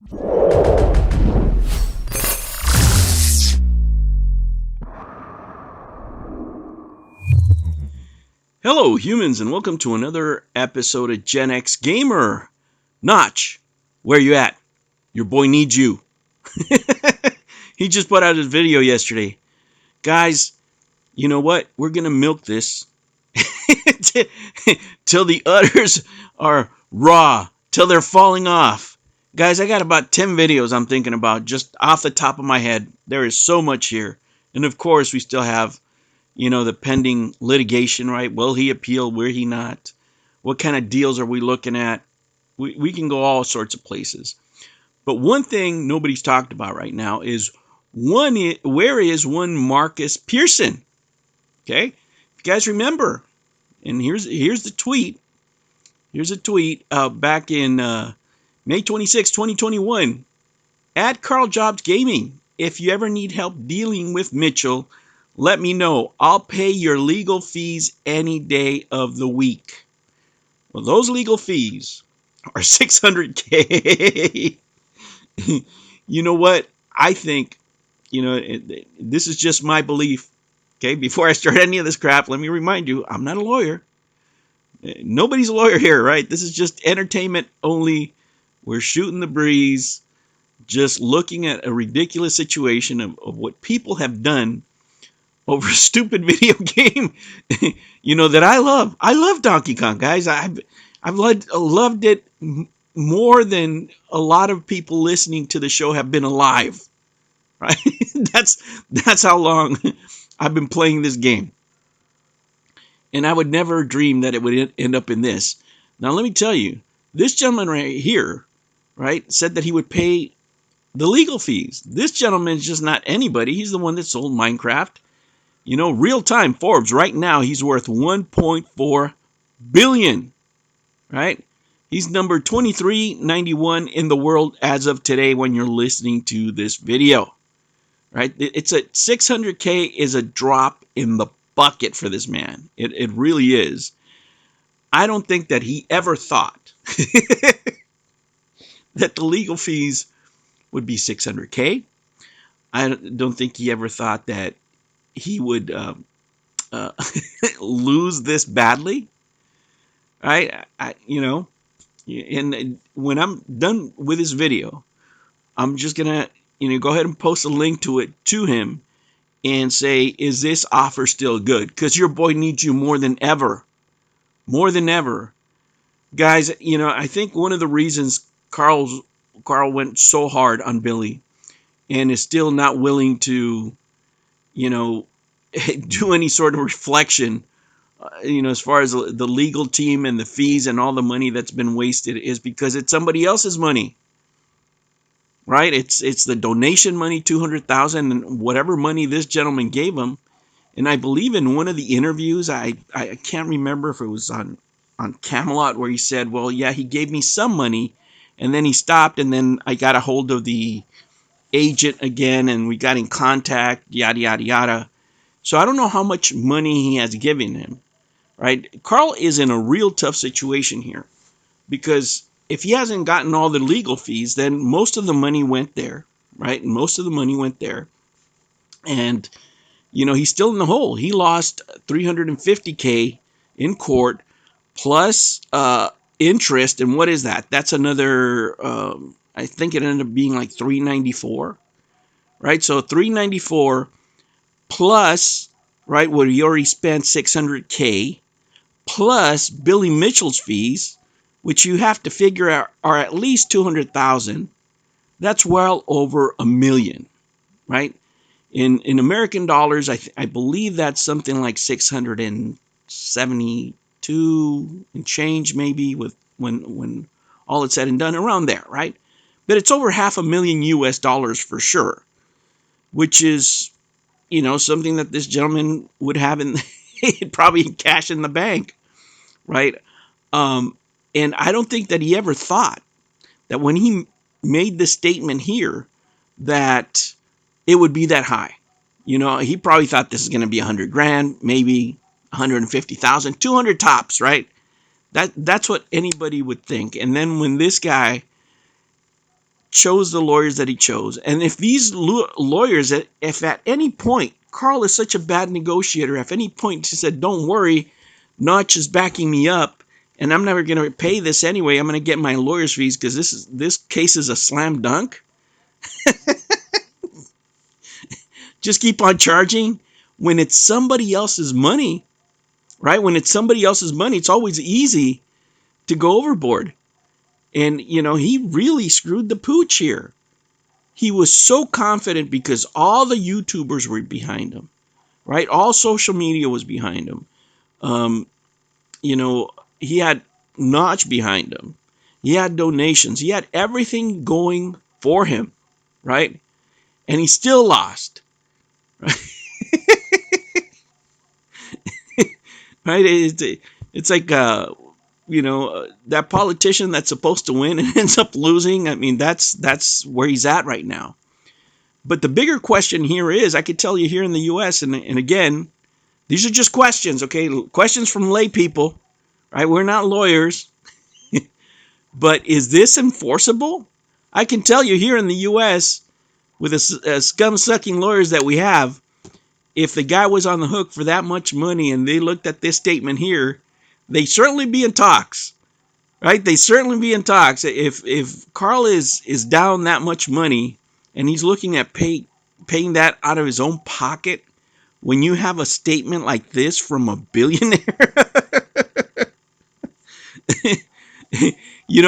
Hello, humans, and welcome to another episode of Gen X Gamer. Notch, where you at? Your boy needs you. He just put out his video yesterday. Guys, you know what? We're going to milk this till the udders are raw, till they're falling off. Guys, I got about 10 videos I'm thinking about just off the top of my head. There is so much here. And of course, we still have the pending litigation, right? Will he appeal? Will he not? What kind of deals are we looking at? We can go all sorts of places. But one thing nobody's talked about right now is where is one Markus Persson? Okay? If you guys remember, and here's the tweet. Here's a tweet back in May 26, 2021. At Carl Jobs Gaming, if you ever need help dealing with Mitchell, let me know. I'll pay your legal fees any day of the week. Well, those legal fees are $600K. You know what? I think, this is just my belief. Okay, before I start any of this crap, let me remind you, I'm not a lawyer. Nobody's a lawyer here, right? This is just entertainment only. We're shooting the breeze, just looking at a ridiculous situation of what people have done over a stupid video game, that I love. I love Donkey Kong, guys. I've loved it more than a lot of people listening to the show have been alive, right? That's how long I've been playing this game. And I would never dream that it would end up in this. Now, let me tell you, this gentleman right here, right, said that he would pay the legal fees. This gentleman is just not anybody. He's the one that sold Minecraft. Real-time Forbes, right now, he's worth $1.4 billion, right? He's number 2391 in the world as of today when you're listening to this video, right? It's a $600K is a drop in the bucket for this man. It really is. I don't think that he ever thought that the legal fees would be $600K. I don't think he ever thought that he would lose this badly, right? And when I'm done with this video, I'm just gonna go ahead and post a link to it to him and say, is this offer still good? Because your boy needs you more than ever, guys. I think one of the reasons Carl went so hard on Billy and is still not willing to do any sort of reflection, as far as the legal team and the fees and all the money that's been wasted, is because it's somebody else's money, right? It's the donation money, $200,000, and whatever money this gentleman gave him. And I believe in one of the interviews, I can't remember if it was on Camelot, where he said, well, yeah, he gave me some money, and then he stopped, and then I got a hold of the agent again, and we got in contact, yada, yada, yada. So I don't know how much money he has given him, right? Carl is in a real tough situation here, because if he hasn't gotten all the legal fees, then most of the money went there, right? Most of the money went there. And, he's still in the hole. He lost $350K in court, plus interest. And what is that? That's another, I think it ended up being like $394, right? So $394 plus, right, where he already spent $600K, plus Billy Mitchell's fees, which you have to figure out are at least $200,000. That's well over $1 million, right? In American dollars, I believe that's something like 672 and change, maybe, with when all is said and done, around there, right? But it's over $500,000 US for sure, which is, something that this gentleman would have in probably cash in the bank, right? And I don't think that he ever thought that when he made this statement here that it would be that high. He probably thought this is going to be $100,000, maybe $150,000, 200 tops, right? That's what anybody would think. And then when this guy chose the lawyers that he chose. And if these lawyers, if at any point, Carl is such a bad negotiator, if at any point he said, don't worry, Notch is backing me up, and I'm never going to pay this anyway, I'm going to get my lawyer's fees because this case is a slam dunk. Just keep on charging when it's somebody else's money, right? When it's somebody else's money, it's always easy to go overboard. And, he really screwed the pooch here. He was so confident because all the YouTubers were behind him, right? All social media was behind him. He had Notch behind him. He had donations. He had everything going for him, right? And he still lost, right? Right? It's like, that politician that's supposed to win and ends up losing. I mean, that's where he's at right now. But the bigger question here is, I could tell you here in the U.S., and again, these are just questions, okay? Questions from lay people, right? We're not lawyers. But is this enforceable? I can tell you here in the U.S., with the scum-sucking lawyers that we have, if the guy was on the hook for that much money and they looked at this statement here, they certainly be in talks, right? They certainly be in talks. If Carl is down that much money and he's looking at paying that out of his own pocket, when you have a statement like this from a billionaire,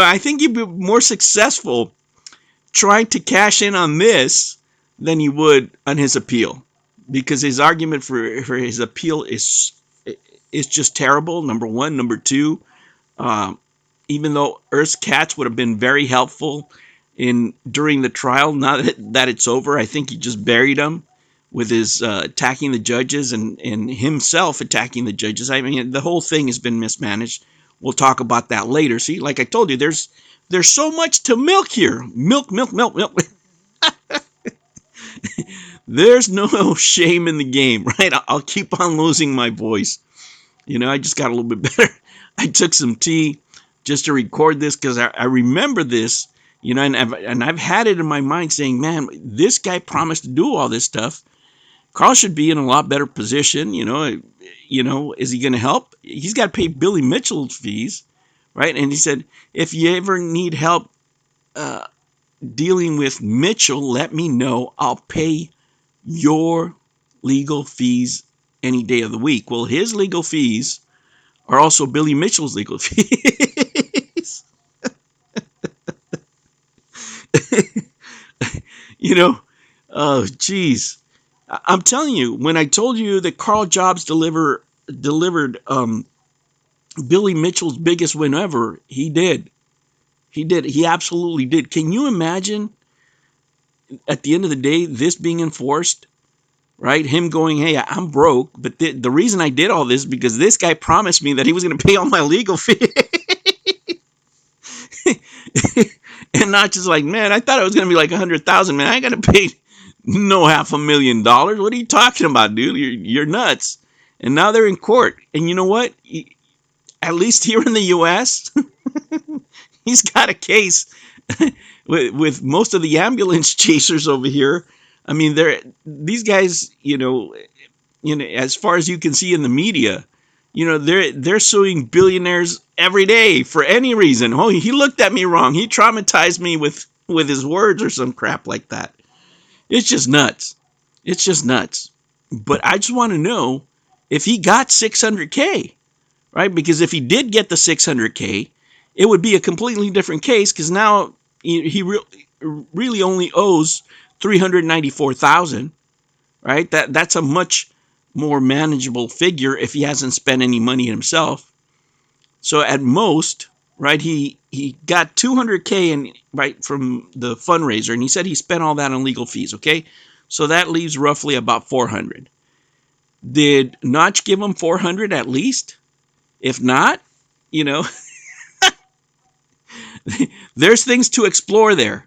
I think you'd be more successful trying to cash in on this than you would on his appeal, because his argument for his appeal is just terrible, number one. Number two, even though Earth's Cats would have been very helpful during the trial, now that it's over, I think he just buried them with his attacking the judges and himself attacking the judges. I mean, the whole thing has been mismanaged. We'll talk about that later. See, like I told you, there's so much to milk here. Milk. There's no shame in the game, right? I'll keep on losing my voice. I just got a little bit better. I took some tea just to record this because I remember this, and I've had it in my mind saying, man, this guy promised to do all this stuff. Carl should be in a lot better position. Is he going to help? He's got to pay Billy Mitchell's fees, right? And he said, if you ever need help dealing with Mitchell, let me know. I'll pay your legal fees any day of the week. Well, his legal fees are also Billy Mitchell's legal fees. Oh, geez. I'm telling you, when I told you that Carl Jobs delivered Billy Mitchell's biggest win ever, he did. He did. He absolutely did. Can you imagine, at the end of the day, this being enforced? Right? Him going, hey, I'm broke, but the reason I did all this is because this guy promised me that he was going to pay all my legal fees. And not just like, man, I thought it was going to be like $100,000, man. I got to pay no $500,000. What are you talking about, dude? You're nuts. And now they're in court. And you know what? At least here in the U.S., he's got a case with most of the ambulance chasers over here. I mean, these guys, as far as you can see in the media, they're suing billionaires every day for any reason. Oh, he looked at me wrong. He traumatized me with his words or some crap like that. It's just nuts. It's just nuts. But I just want to know if he got $600K, right? Because if he did get the $600K, it would be a completely different case, because now he really only owes $394,000, right? That's a much more manageable figure if he hasn't spent any money himself. So at most, right, he got $200K right from the fundraiser, and he said he spent all that on legal fees, okay? So that leaves roughly about $400. Did Notch give him $400 at least? If not, there's things to explore there.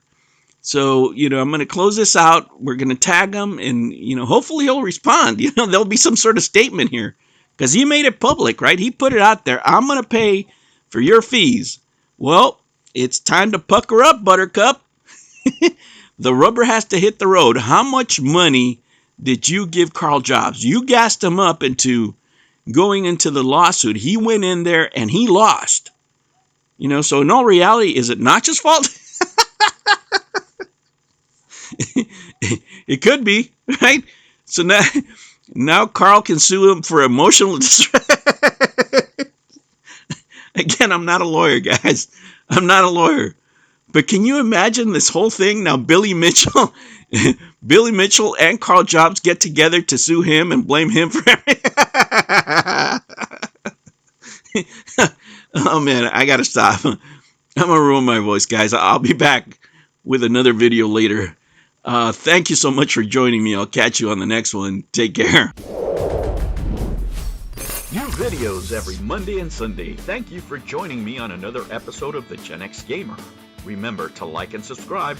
So, I'm going to close this out. We're going to tag him, and, hopefully he'll respond. There'll be some sort of statement here, because he made it public, right? He put it out there. I'm going to pay for your fees. Well, it's time to pucker up, Buttercup. The rubber has to hit the road. How much money did you give Carl Jobs? You gassed him up into going into the lawsuit. He went in there and he lost. So in all reality, is it Notch's fault? It could be, right? So now Carl can sue him for emotional distress. Again, I'm not a lawyer, guys. I'm not a lawyer. But can you imagine this whole thing? Now Billy Mitchell and Carl Jobs get together to sue him and blame him for everything. Oh man, I gotta stop. I'm gonna ruin my voice, guys. I'll be back with another video later. Thank you so much for joining me. I'll catch you on the next one. Take care. New videos every Monday and Sunday. Thank you for joining me on another episode of the Gen X Gamer. Remember to like and subscribe,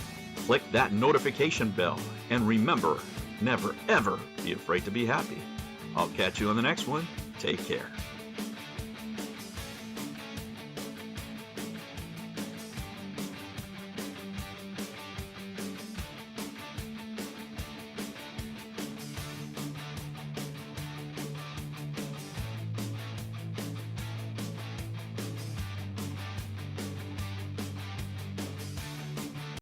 click that notification bell, and remember, never ever be afraid to be happy. I'll catch you on the next one. Take care.